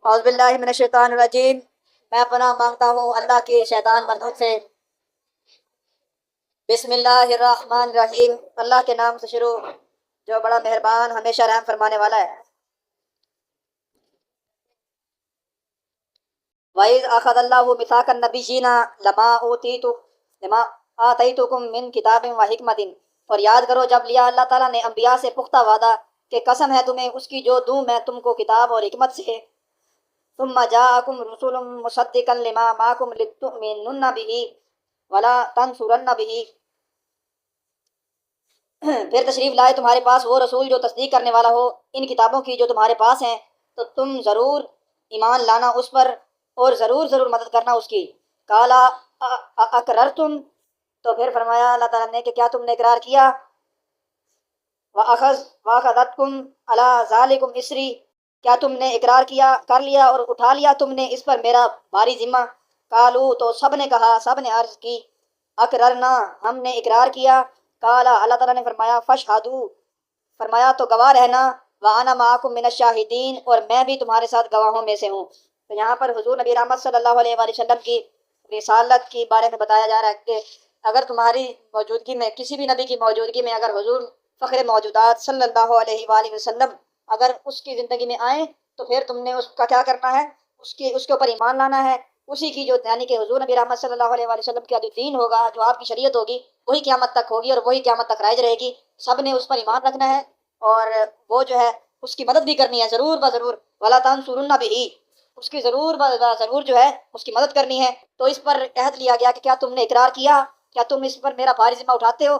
اعوذ باللہ من الشیطان الرجیم، میں پناہ مانگتا ہوں اللہ کے شیطان مردود سے۔ بسم اللہ الرحمن الرحیم، اللہ کے نام سے شروع جو بڑا مہربان ہمیشہ رحم فرمانے والا ہے۔ وَإِذْ أَخَذَ اللَّهُ مِيثَاقَ النَّبِيِّينَ لَمَا آتَيْتُكُم مِّن كِتَابٍ وَحِكْمَةٍ، اور یاد کرو جب لیا اللہ تعالیٰ نے انبیاء سے پختہ وعدہ کہ قسم ہے تمہیں اس کی جو دوں میں تم کو کتاب اور حکمت سے، ثم جاءکم رسول مصدقا لما معکم لتؤمنن به ولا تنصرن به، پھر تشریف لائے تمہارے پاس وہ رسول جو تصدیق کرنے والا ہو ان کتابوں کی جو تمہارے پاس ہیں، تو تم ضرور ایمان لانا اس پر اور ضرور ضرور مدد کرنا اس کی۔ کالا اقررتم، تو پھر فرمایا اللہ تعالیٰ نے کہ کیا تم نے اقرار کیا؟ وَأَخَذَتْكُمْ عَلَىٰ ذَلِكُمْ إِصْرِي، کیا تم نے اقرار کیا کر لیا اور اٹھا لیا تم نے اس پر میرا بھاری ذمہ؟ قالو، تو سب نے کہا، سب نے عرض کی، اقررنا، ہم نے اقرار کیا۔ قالا، اللہ تعالیٰ نے فرمایا، فاشہدوا، فرمایا تو گواہ رہنا، وَأَنَا مَعَكُم مِّنَ الشَّاهِدِينَ، اور میں بھی تمہارے ساتھ گواہوں میں سے ہوں۔ تو یہاں پر حضور نبی رحمت صلی اللہ علیہ وآلہ وسلم کی رسالت کے بارے میں بتایا جا رہا ہے کہ اگر تمہاری موجودگی میں، کسی بھی نبی کی موجودگی میں اگر حضور فخر موجودات صلی اللہ علیہ وآلہ وسلم اگر اس کی زندگی میں آئیں تو پھر تم نے اس کا کیا کرنا ہے؟ اس کے اوپر ایمان لانا ہے۔ اسی کی جو یعنی کہ حضور نبی رحمت صلی اللہ علیہ وآلہ وسلم کا جو دین ہوگا، جو آپ کی شریعت ہوگی، وہی قیامت تک ہوگی اور وہی قیامت تک رائج رہے گی۔ سب نے اس پر ایمان رکھنا ہے اور وہ جو ہے اس کی مدد بھی کرنی ہے ضرور بضرور، وَلَا تَنْصُرُنَّ بِهِ، اس کی ضرور ضرور جو ہے اس کی مدد کرنی ہے۔ تو اس پر عہد لیا گیا کہ کیا تم نے اقرار کیا؟ کیا تم اس پر میرا بھاری ذمہ اٹھاتے ہو؟